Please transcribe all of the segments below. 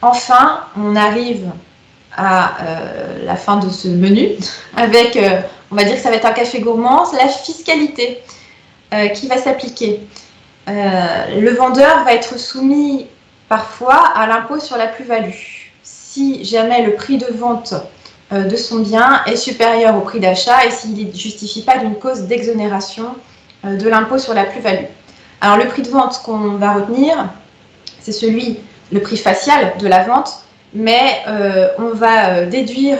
enfin, on arrive à la fin de ce menu avec, on va dire que ça va être un café gourmand, c'est la fiscalité qui va s'appliquer. Le vendeur va être soumis parfois à l'impôt sur la plus-value. Si jamais le prix de vente de son bien est supérieur au prix d'achat et s'il ne justifie pas d'une cause d'exonération de l'impôt sur la plus-value. Alors le prix de vente qu'on va retenir, c'est le prix facial de la vente, mais on va déduire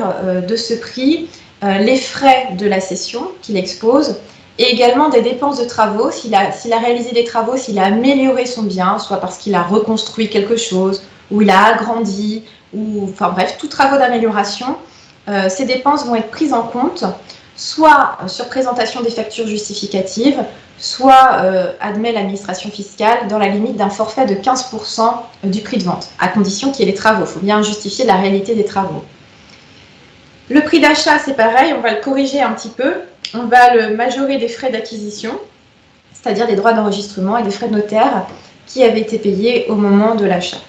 de ce prix les frais de la cession qu'il expose et également des dépenses de travaux, s'il a réalisé des travaux, s'il a amélioré son bien, soit parce qu'il a reconstruit quelque chose, ou il a agrandi, ou enfin bref, tous travaux d'amélioration, ces dépenses vont être prises en compte, soit sur présentation des factures justificatives, soit admet l'administration fiscale dans la limite d'un forfait de 15% du prix de vente, à condition qu'il y ait les travaux. Il faut bien justifier la réalité des travaux. Le prix d'achat, c'est pareil, on va le corriger un petit peu. On va le majorer des frais d'acquisition, c'est-à-dire des droits d'enregistrement et des frais de notaire qui avaient été payés au moment de l'achat.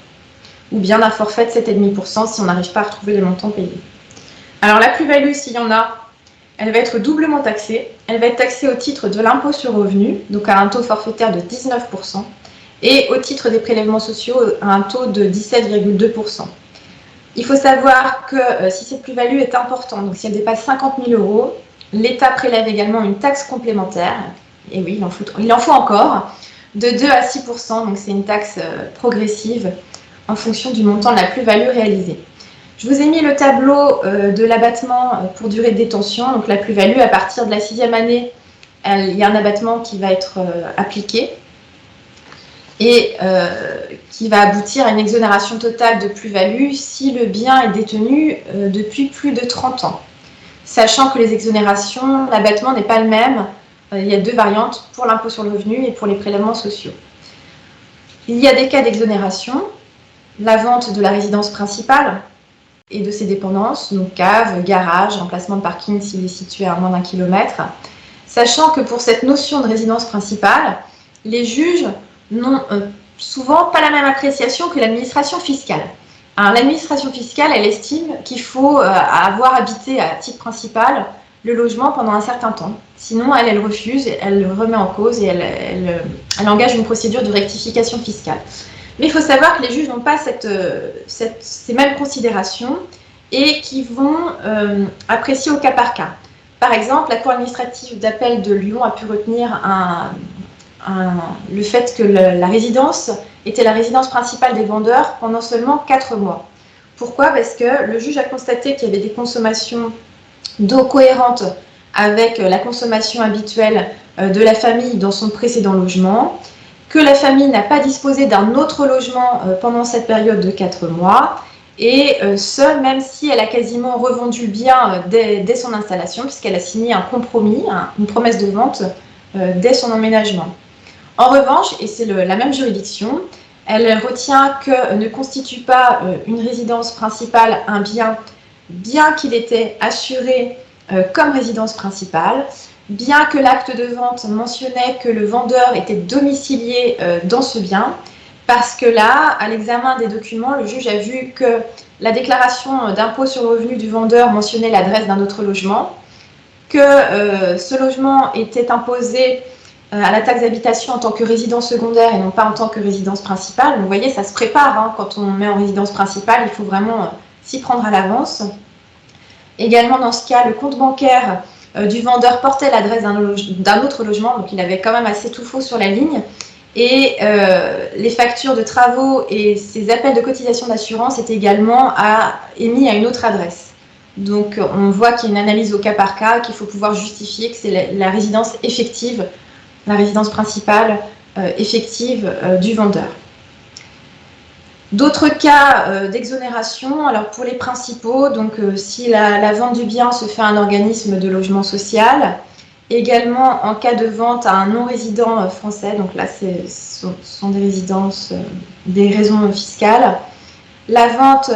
Ou bien d'un forfait de 7,5% si on n'arrive pas à retrouver les montants payés. Alors la plus-value, s'il y en a, elle va être doublement taxée. Elle va être taxée au titre de l'impôt sur le revenu, donc à un taux forfaitaire de 19%, et au titre des prélèvements sociaux à un taux de 17,2%. Il faut savoir que si cette plus-value est importante, donc si elle dépasse 50 000 €, l'État prélève également une taxe complémentaire, et oui, il en faut encore, de 2 à 6%, donc c'est une taxe progressive en fonction du montant de la plus-value réalisée. Je vous ai mis le tableau de l'abattement pour durée de détention, donc la plus-value à partir de la 6e année, il y a un abattement qui va être appliqué et qui va aboutir à une exonération totale de plus-value si le bien est détenu depuis plus de 30 ans. Sachant que les exonérations, l'abattement n'est pas le même, il y a deux variantes pour l'impôt sur le revenu et pour les prélèvements sociaux. Il y a des cas d'exonération, la vente de la résidence principale et de ses dépendances, donc cave, garage, emplacement de parking s'il est situé à moins d'1 kilomètre, sachant que pour cette notion de résidence principale, les juges n'ont souvent pas la même appréciation que l'administration fiscale. L'administration fiscale, elle estime qu'il faut avoir habité à titre principal le logement pendant un certain temps. Sinon, elle refuse, elle le remet en cause et elle engage une procédure de rectification fiscale. Mais il faut savoir que les juges n'ont pas ces mêmes considérations et qui vont apprécier au cas par cas. Par exemple, la Cour administrative d'appel de Lyon a pu retenir le fait que la résidence était la résidence principale des vendeurs pendant seulement 4 mois. Pourquoi? Parce que le juge a constaté qu'il y avait des consommations d'eau cohérentes avec la consommation habituelle de la famille dans son précédent logement, que la famille n'a pas disposé d'un autre logement pendant cette période de 4 mois, et ce, même si elle a quasiment revendu le bien dès son installation, puisqu'elle a signé un compromis, une promesse de vente dès son emménagement. En revanche, et c'est la même juridiction, elle retient que ne constitue pas une résidence principale un bien, bien qu'il était assuré comme résidence principale, bien que l'acte de vente mentionnait que le vendeur était domicilié dans ce bien, parce que là, à l'examen des documents, le juge a vu que la déclaration d'impôt sur le revenu du vendeur mentionnait l'adresse d'un autre logement, que ce logement était imposé à la taxe d'habitation en tant que résidence secondaire et non pas en tant que résidence principale. Donc, vous voyez, ça se prépare quand on met en résidence principale, il faut vraiment s'y prendre à l'avance. Également, dans ce cas, le compte bancaire du vendeur portait l'adresse d'un autre logement, donc il avait quand même assez tout faux sur la ligne. Et les factures de travaux et ses appels de cotisation d'assurance étaient également émis à une autre adresse. Donc on voit qu'il y a une analyse au cas par cas, qu'il faut pouvoir justifier que c'est la résidence effective, la résidence principale effective du vendeur. D'autres cas d'exonération, alors pour les principaux, donc si la vente du bien se fait à un organisme de logement social, également en cas de vente à un non-résident français, donc là ce sont des résidences, des raisons fiscales, la vente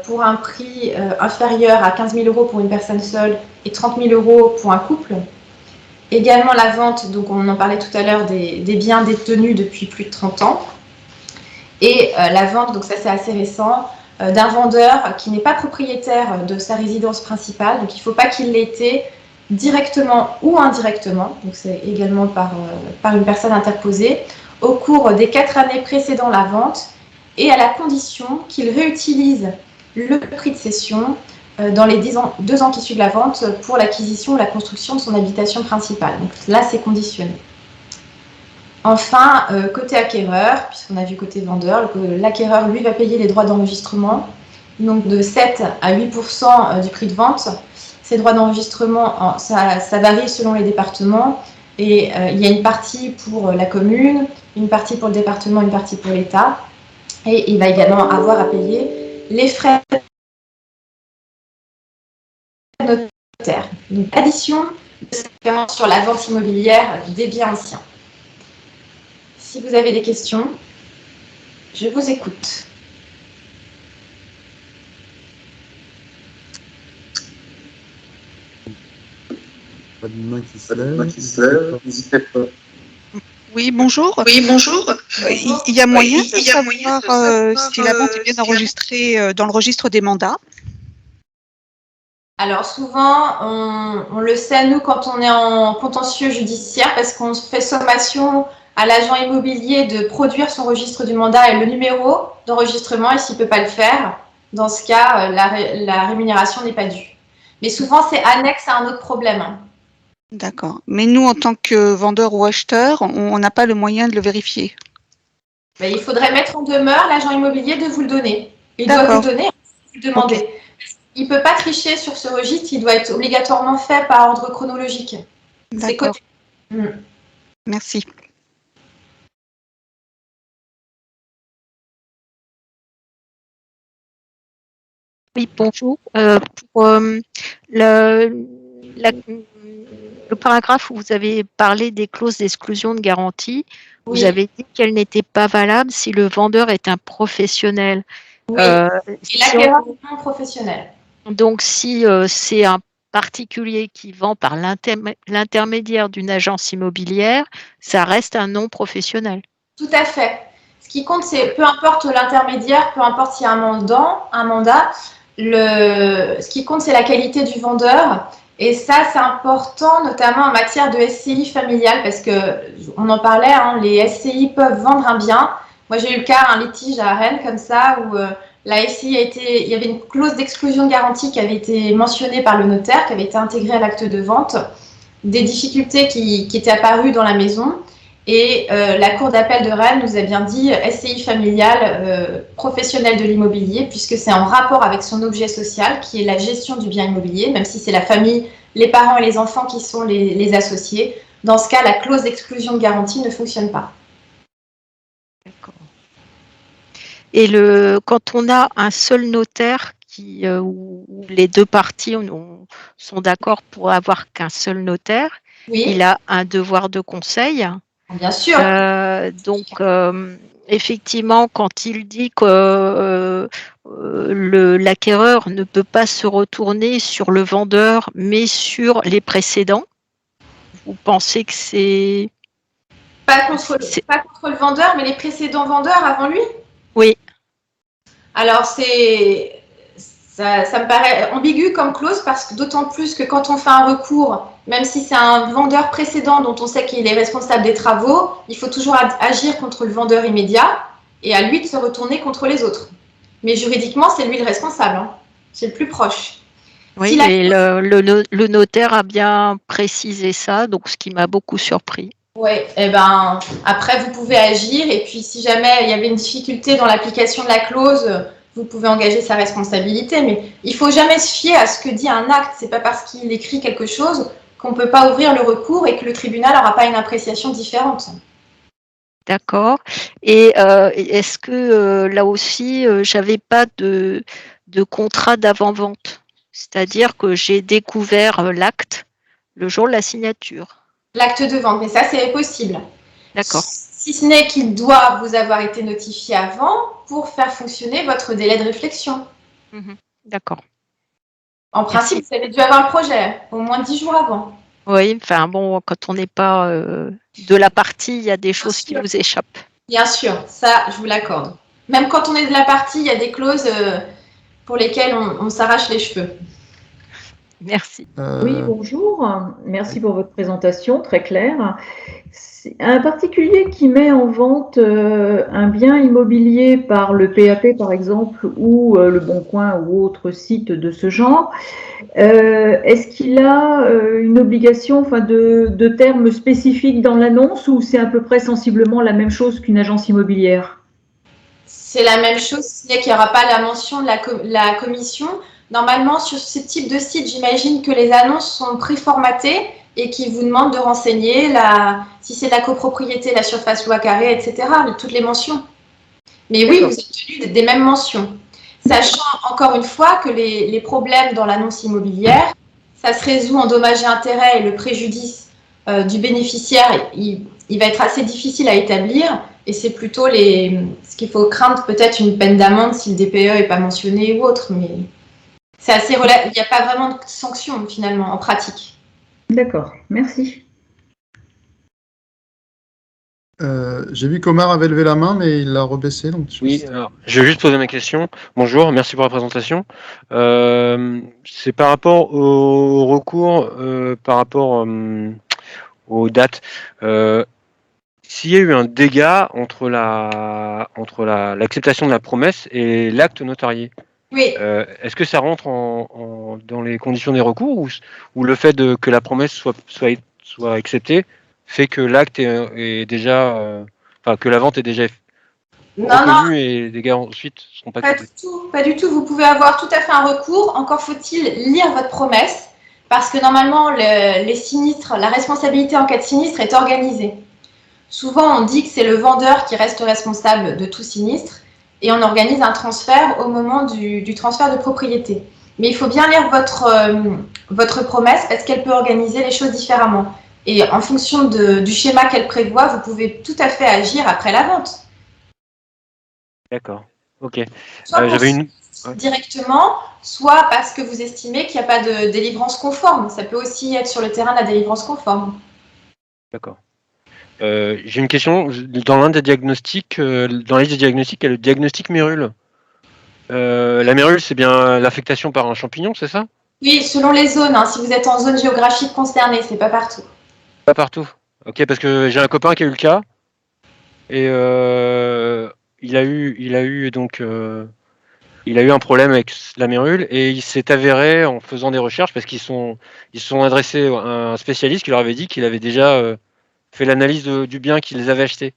pour un prix inférieur à 15 000 € pour une personne seule et 30 000 € pour un couple. Également la vente, donc on en parlait tout à l'heure, des biens détenus depuis plus de 30 ans. Et la vente, donc ça c'est assez récent, d'un vendeur qui n'est pas propriétaire de sa résidence principale. Donc, il ne faut pas qu'il l'ait été directement ou indirectement, donc c'est également par une personne interposée, au cours des 4 années précédant la vente, et à la condition qu'il réutilise le prix de cession dans les 2 ans qui suivent la vente pour l'acquisition ou la construction de son habitation principale. Donc là, c'est conditionné. Enfin, côté acquéreur, puisqu'on a vu côté vendeur, l'acquéreur, lui, va payer les droits d'enregistrement, donc de 7 à 8% du prix de vente. Ces droits d'enregistrement, ça varie selon les départements, et il y a une partie pour la commune, une partie pour le département, une partie pour l'État, et il va également avoir à payer les frais de notaire. Donc, addition de sur la vente immobilière des biens anciens. Si vous avez des questions, je vous écoute. Pas de main qui se lève, n'hésitez pas. Oui, bonjour. Oui, bonjour. Il y a moyen de savoir si la vente est bien enregistrée dans le registre des mandats? Alors souvent, on le sait, nous, quand on est en contentieux judiciaire, parce qu'on fait sommation à l'agent immobilier de produire son registre du mandat et le numéro d'enregistrement, et s'il ne peut pas le faire, dans ce cas, la rémunération n'est pas due. Mais souvent, c'est annexe à un autre problème. D'accord. Mais nous, en tant que vendeur ou acheteur, on n'a pas le moyen de le vérifier. Mais il faudrait mettre en demeure l'agent immobilier de vous le donner. Il doit vous le donner, vous le demander. Okay. Il ne peut pas tricher sur ce registre, il doit être obligatoirement fait par ordre chronologique. D'accord. Merci. Oui, bonjour. Pour le paragraphe où vous avez parlé des clauses d'exclusion de garantie, oui. Vous avez dit qu'elles n'étaient pas valables si le vendeur est un professionnel. Oui, et l'acquéreur est non professionnel. Donc, si c'est un particulier qui vend par l'intermédiaire d'une agence immobilière, ça reste un non professionnel. Tout à fait. Ce qui compte, c'est peu importe l'intermédiaire, peu importe s'il y a un mandat, ce qui compte, c'est la qualité du vendeur. Et ça, c'est important, notamment en matière de SCI familiale, parce qu'on en parlait, hein, les SCI peuvent vendre un bien. Moi, j'ai eu le cas, un litige à Rennes comme ça, où la SCI il y avait une clause d'exclusion de garantie qui avait été mentionnée par le notaire, qui avait été intégrée à l'acte de vente, des difficultés qui étaient apparues dans la maison. Et la Cour d'appel de Rennes nous a bien dit SCI familiale professionnelle de l'immobilier, puisque c'est en rapport avec son objet social, qui est la gestion du bien immobilier, même si c'est la famille, les parents et les enfants qui sont les associés. Dans ce cas, la clause d'exclusion de garantie ne fonctionne pas. D'accord. Et quand on a un seul notaire où les deux parties sont d'accord pour avoir qu'un seul notaire, oui. Il a un devoir de conseil. Bien sûr. Donc, effectivement, quand il dit que l'acquéreur ne peut pas se retourner sur le vendeur, mais sur les précédents, vous pensez que c'est... Pas contre le vendeur, mais les précédents vendeurs avant lui? Oui. Alors, ça me paraît ambigu comme clause, parce que d'autant plus que quand on fait un recours, même si c'est un vendeur précédent dont on sait qu'il est responsable des travaux, il faut toujours agir contre le vendeur immédiat et à lui de se retourner contre les autres. Mais juridiquement, c'est lui le responsable, hein. C'est le plus proche. Oui, et le notaire a bien précisé ça, donc ce qui m'a beaucoup surpris. Oui, et ben après vous pouvez agir, et puis si jamais il y avait une difficulté dans l'application de la clause, vous pouvez engager sa responsabilité, mais il ne faut jamais se fier à ce que dit un acte. C'est pas parce qu'il écrit quelque chose qu'on ne peut pas ouvrir le recours et que le tribunal n'aura pas une appréciation différente. D'accord. Et est-ce que là aussi, j'avais pas de contrat d'avant-vente? C'est-à-dire que j'ai découvert l'acte le jour de la signature. L'acte de vente, mais ça, c'est possible. D'accord. Si ce n'est qu'il doit vous avoir été notifié avant pour faire fonctionner votre délai de réflexion. D'accord. En principe, vous avez dû avoir le projet au moins 10 jours avant. Oui, enfin bon, quand on n'est pas de la partie, il y a des choses qui vous échappent. Bien sûr, ça, je vous l'accorde. Même quand on est de la partie, il y a des clauses pour lesquels on s'arrache les cheveux. Merci. Oui, bonjour. Merci pour votre présentation, très claire. C'est un particulier qui met en vente un bien immobilier par le PAP, par exemple, ou le Bon Coin ou autre site de ce genre. Est-ce qu'il a une obligation, enfin, de termes spécifiques dans l'annonce, ou c'est à peu près sensiblement la même chose qu'une agence immobilière? C'est la même chose, c'est qu'il n'y aura pas la mention de la commission. Normalement, sur ce type de site, j'imagine que les annonces sont préformatées et qui vous demandent de renseigner si c'est de la copropriété, la surface loi carré, etc., toutes les mentions. Mais oui, vous êtes tenu des mêmes mentions. Sachant encore une fois que les problèmes dans l'annonce immobilière, ça se résout en dommages et intérêts et le préjudice du bénéficiaire, il va être assez difficile à établir et c'est plutôt ce qu'il faut craindre, peut-être une peine d'amende si le DPE n'est pas mentionné ou autre, mais c'est assez il n'y a pas vraiment de sanction finalement en pratique. D'accord, merci. J'ai vu qu'Omar avait levé la main, mais il l'a rebaissé. Donc Oui, alors, je vais juste poser ma question. Bonjour, merci pour la présentation. C'est par rapport au recours, par rapport aux dates. S'il y a eu un dégât entre l'acceptation de la promesse et l'acte notarié, Oui. est-ce que ça rentre dans les conditions des recours ou le fait que la promesse soit acceptée fait que l'acte est déjà, enfin que la vente est déjà reconnue et les dégâts ensuite ne seront pas acceptés? Pas du tout. Vous pouvez avoir tout à fait un recours. Encore faut-il lire votre promesse parce que normalement, les sinistres, la responsabilité en cas de sinistre est organisée. Souvent, on dit que c'est le vendeur qui reste responsable de tout sinistre et on organise un transfert au moment du transfert de propriété. Mais il faut bien lire votre promesse parce qu'elle peut organiser les choses différemment. Et en fonction du schéma qu'elle prévoit, vous pouvez tout à fait agir après la vente. D'accord, ok. Soit J'avais directement, soit parce que vous estimez qu'il n'y a pas de délivrance conforme. Ça peut aussi être sur le terrain de la délivrance conforme. D'accord. J'ai une question. Dans l'un des diagnostics, dans la liste des diagnostics, il y a le diagnostic mérule. La mérule, c'est bien l'affectation par un champignon, c'est ça? Oui, selon les zones. Si vous êtes en zone géographique concernée, c'est pas partout. Pas partout. Ok, parce que j'ai un copain qui a eu le cas et il a eu un problème avec la mérule et il s'est avéré en faisant des recherches parce ils se sont adressés à un spécialiste qui leur avait dit qu'il avait déjà fait l'analyse du bien qu'ils avaient acheté.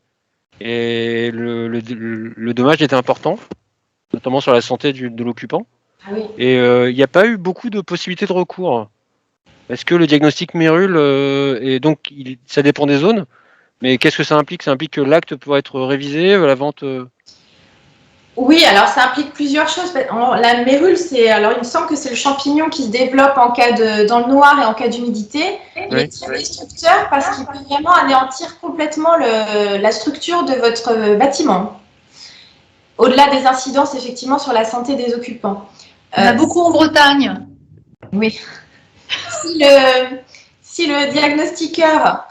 Et le dommage était important, notamment sur la santé de l'occupant. Ah oui. Et il n'y a pas eu beaucoup de possibilités de recours. Est-ce que le diagnostic mérule, et donc ça dépend des zones, mais qu'est-ce que ça implique? Ça implique que l'acte pourra être révisé, la vente Oui, alors ça implique plusieurs choses. La mérule, alors il me semble que c'est le champignon qui se développe dans le noir et en cas d'humidité. Il est très destructeur parce qu'il peut vraiment anéantir complètement la structure de votre bâtiment. Au-delà des incidences, effectivement, sur la santé des occupants. Il y en a beaucoup en Bretagne. Oui. Si le diagnostiqueur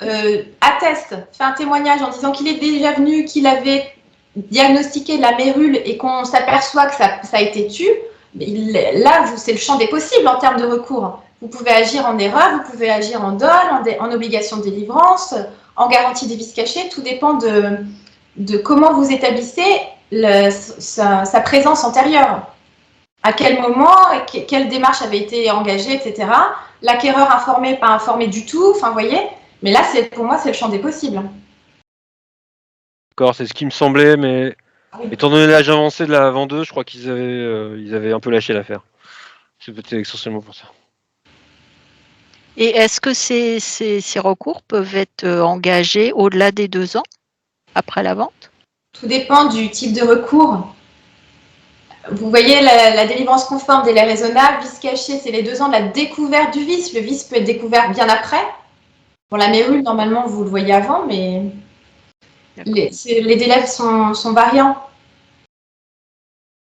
atteste, fait un témoignage en disant qu'il est déjà venu, qu'il avait diagnostiqué la mérule et qu'on s'aperçoit que ça a été tu, là, c'est le champ des possibles en termes de recours. Vous pouvez agir en erreur, vous pouvez agir en dol, en obligation de délivrance, en garantie des vices cachés. Tout dépend de comment vous établissez sa présence antérieure. À quel moment, quelle démarche avait été engagée, etc. L'acquéreur informé, pas informé du tout, enfin, vous voyez. Mais là, pour moi, c'est le champ des possibles. D'accord, c'est ce qui me semblait, mais étant donné l'âge avancé de la vendeuse, je crois qu'ils avaient un peu lâché l'affaire. C'est peut-être essentiellement pour ça. Et est-ce que ces recours peuvent être engagés au-delà des 2 ans après la vente? Tout dépend du type de recours. Vous voyez, la délivrance conforme, délai raisonnable, vice caché, c'est les 2 ans de la découverte du vice. Le vice peut être découvert bien après. Pour la mérule, normalement, vous le voyez avant, mais les délais sont variants.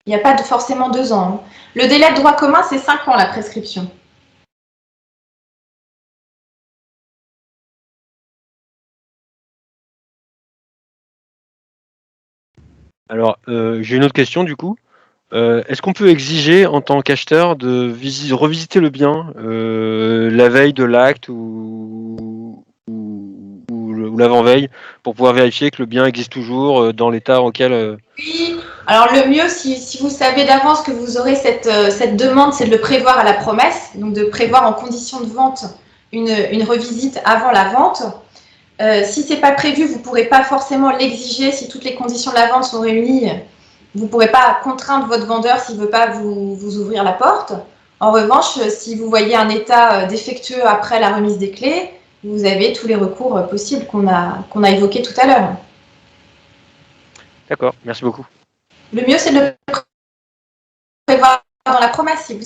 Il n'y a pas forcément 2 ans. Le délai de droit commun, c'est 5 ans, la prescription. Alors, j'ai une autre question du coup. Est-ce qu'on peut exiger en tant qu'acheteur de revisiter le bien la veille de l'acte ou l'avant-veille pour pouvoir vérifier que le bien existe toujours dans l'état auquel... Oui, alors le mieux, si vous savez d'avance que vous aurez cette demande, c'est de le prévoir à la promesse, donc de prévoir en condition de vente une revisite avant la vente. Si ce n'est pas prévu, vous ne pourrez pas forcément l'exiger si toutes les conditions de la vente sont réunies. Vous ne pourrez pas contraindre votre vendeur s'il ne veut pas vous ouvrir la porte. En revanche, si vous voyez un état défectueux après la remise des clés, vous avez tous les recours possibles qu'on a évoqués tout à l'heure. D'accord, merci beaucoup. Le mieux, c'est de le prévoir dans la promesse si vous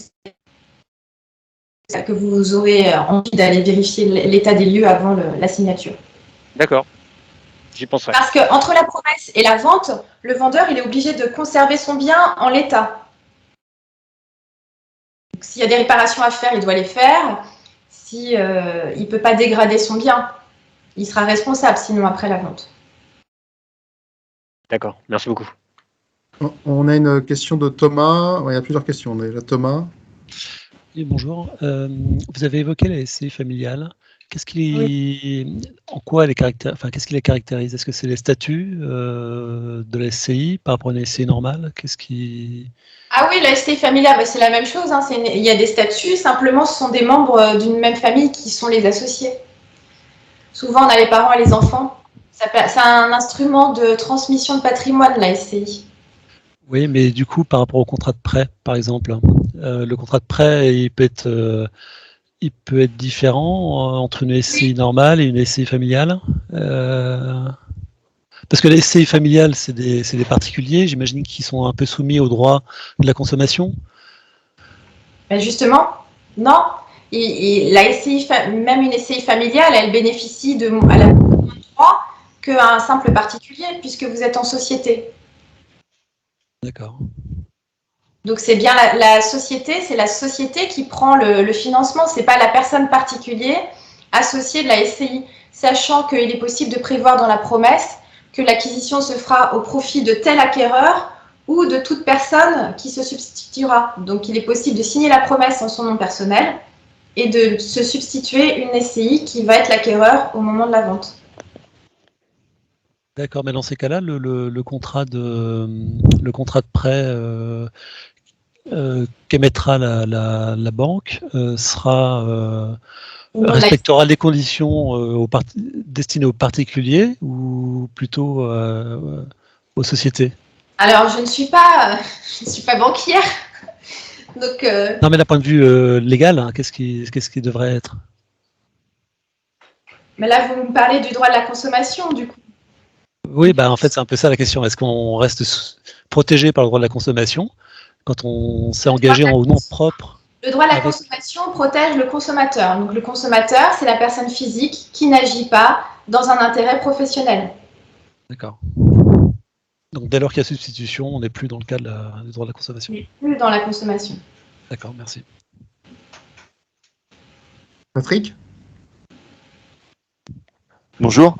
savez que vous aurez envie d'aller vérifier l'état des lieux avant la signature. D'accord, j'y penserai. Parce qu'entre la promesse et la vente, le vendeur il est obligé de conserver son bien en l'état. S'il y a des réparations à faire, il doit les faire. Si, il ne peut pas dégrader son bien, il sera responsable sinon après la vente. D'accord, merci beaucoup. On a une question de Thomas. Ouais, il y a plusieurs questions. On a déjà Thomas. Oui, bonjour. Vous avez évoqué la SCI familiale. En quoi qu'est-ce qui les caractérise? Est-ce que c'est les statuts de la SCI par rapport à une SCI normale? Ah oui, la SCI familiale, c'est la même chose. Hein. Il y a des statuts, simplement ce sont des membres d'une même famille qui sont les associés. Souvent, on a les parents et les enfants. C'est un instrument de transmission de patrimoine, la SCI. Oui, mais du coup, par rapport au contrat de prêt, par exemple, le contrat de prêt, il peut être différent entre une SCI normale et une SCI familiale. Parce que la SCI familiale, c'est des particuliers, j'imagine, qui sont un peu soumis au droit de la consommation. Ben justement, non. La SCI, même une SCI familiale, elle bénéficie à la même droit qu'un simple particulier, puisque vous êtes en société. D'accord. Donc c'est bien la société, c'est la société qui prend le financement, c'est pas la personne particulière associée de la SCI, sachant qu'il est possible de prévoir dans la promesse que l'acquisition se fera au profit de tel acquéreur ou de toute personne qui se substituera. Donc il est possible de signer la promesse en son nom personnel et de se substituer une SCI qui va être l'acquéreur au moment de la vente. D'accord, mais dans ces cas-là, le contrat de prêt qu'émettra la banque respectera les conditions destinées aux particuliers ou plutôt aux sociétés? Alors je ne suis pas banquière, donc. Non, mais d'un point de vue légal, hein, qu'est-ce qui devrait être? Mais là, vous me parlez du droit de la consommation, du coup. Oui, en fait, c'est un peu ça la question. Est-ce qu'on reste protégé par le droit de la consommation quand on s'est engagé en nom propre? Le droit de la consommation protège le consommateur. Donc le consommateur, c'est la personne physique qui n'agit pas dans un intérêt professionnel. D'accord. Donc dès lors qu'il y a substitution, on n'est plus dans le cas du droit de la consommation. On n'est plus dans la consommation. D'accord, merci. Patrick? Bonjour.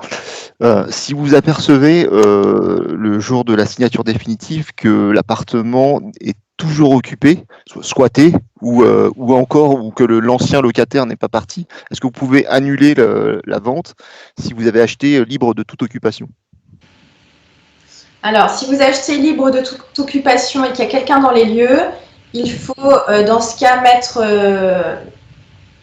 Si vous apercevez le jour de la signature définitive que l'appartement est toujours occupé, squatté, ou que l'ancien locataire n'est pas parti, est-ce que vous pouvez annuler la vente si vous avez acheté libre de toute occupation? Alors, si vous achetez libre de toute occupation et qu'il y a quelqu'un dans les lieux, il faut dans ce cas mettre...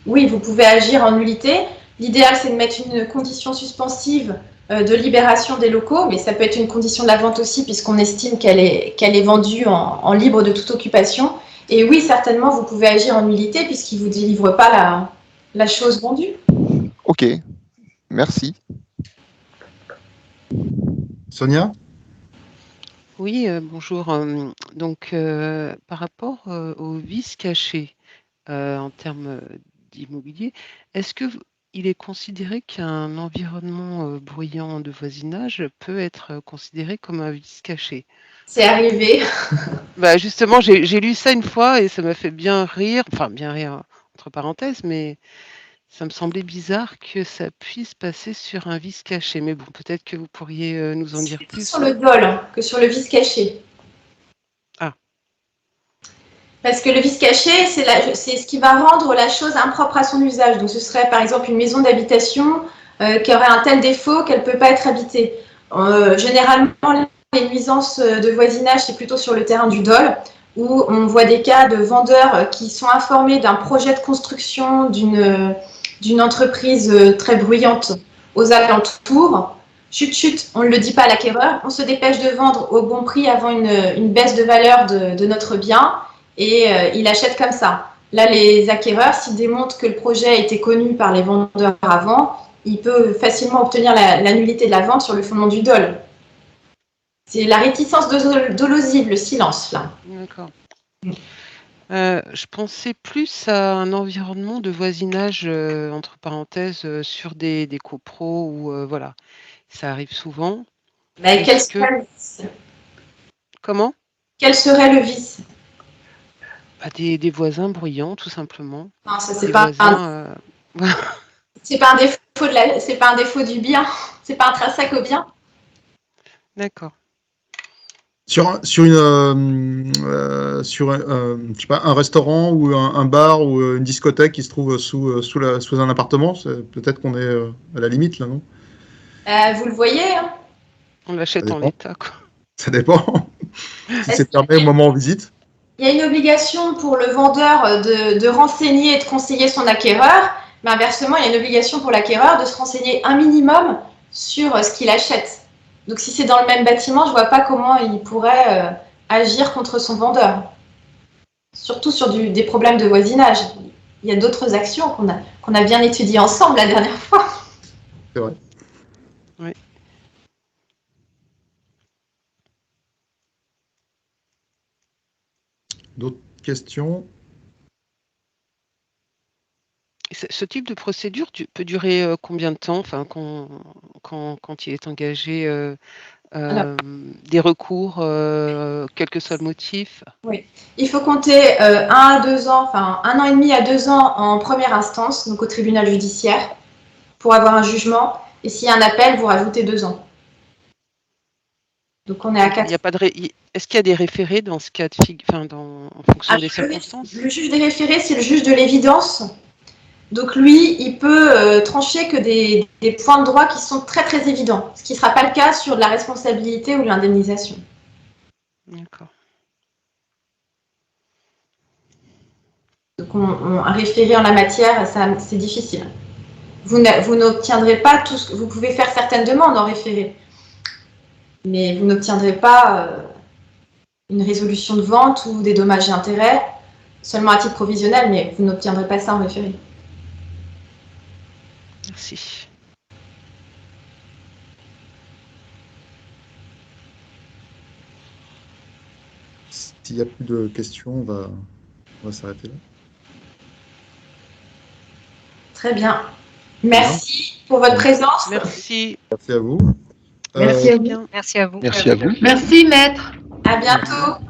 oui, vous pouvez agir en nullité. L'idéal, c'est de mettre une condition suspensive de libération des locaux, mais ça peut être une condition de la vente aussi, puisqu'on estime qu'elle est vendue en libre de toute occupation. Et oui, certainement, vous pouvez agir en nullité, puisqu'il ne vous délivre pas la chose vendue. Ok, merci. Sonia? Oui, bonjour. Donc, par rapport aux vices cachés en termes d'immobilier, est-ce qu'il est considéré qu'un environnement bruyant de voisinage peut être considéré comme un vice caché? C'est arrivé. Justement, j'ai lu ça une fois et ça m'a fait bien rire, enfin bien rire entre parenthèses, mais ça me semblait bizarre que ça puisse passer sur un vice caché. Mais bon, peut-être que vous pourriez nous en dire C'est plus. sur le dol que sur le vice caché. Ah. Parce que le vice caché, c'est ce qui va rendre la chose impropre à son usage. Donc, ce serait par exemple une maison d'habitation qui aurait un tel défaut qu'elle ne peut pas être habitée. Généralement, les nuisances de voisinage, c'est plutôt sur le terrain du dol, où on voit des cas de vendeurs qui sont informés d'un projet de construction d'une entreprise très bruyante aux alentours. Chut, chut, on ne le dit pas à l'acquéreur, on se dépêche de vendre au bon prix avant une baisse de valeur de notre bien, et il achète comme ça. Là, les acquéreurs, s'ils démontrent que le projet a été connu par les vendeurs avant, il peut facilement obtenir la nullité de la vente sur le fondement du dol. C'est la réticence dolosive, le silence, là. D'accord. Je pensais plus à un environnement de voisinage, entre parenthèses, sur des copros où, voilà, ça arrive souvent. Mais quel serait le vice? Comment? Quel serait le vice? Des voisins bruyants, tout simplement. Non, ça, c'est pas c'est pas un défaut du bien, c'est pas intrinsèque au bien. D'accord. Sur je sais pas, un restaurant ou un bar ou une discothèque qui se trouve sous un appartement, peut-être qu'on est à la limite là, non? Vous le voyez, hein? On l'achète en l'état, quoi. Ça dépend. Si c'est fermé au moment où on visite. Il y a une obligation pour le vendeur de renseigner et de conseiller son acquéreur, mais inversement, il y a une obligation pour l'acquéreur de se renseigner un minimum sur ce qu'il achète. Donc, si c'est dans le même bâtiment, je ne vois pas comment il pourrait agir contre son vendeur. Surtout sur des problèmes de voisinage. Il y a d'autres actions qu'on a bien étudiées ensemble la dernière fois. C'est vrai. Oui. D'autres questions? Ce type de procédure peut durer combien de temps, enfin, quand il est engagé des recours, quel que soit le motif? Oui, il faut compter 1 à 2 ans, enfin 1 an et demi à 2 ans en première instance, donc au tribunal judiciaire, pour avoir un jugement. Et s'il y a un appel, vous rajoutez 2 ans. Donc on est à 4. Est-ce qu'il y a des référés dans ce cas de figure, enfin, en fonction des circonstances? Le juge des référés, c'est le juge de l'évidence. Donc lui, il peut trancher que des points de droit qui sont très très évidents, ce qui ne sera pas le cas sur de la responsabilité ou de l'indemnisation. D'accord. Donc un référé en la matière, c'est difficile. Vous n'obtiendrez pas tout ce que vous pouvez faire certaines demandes en référé, mais vous n'obtiendrez pas une résolution de vente ou des dommages et intérêts seulement à titre provisionnel, mais vous n'obtiendrez pas ça en référé. Merci. S'il n'y a plus de questions, on va s'arrêter là. Très bien. Merci pour votre présence. Merci. Merci à vous. Merci à vous. Merci à vous. Merci à vous. Merci, maître. À bientôt.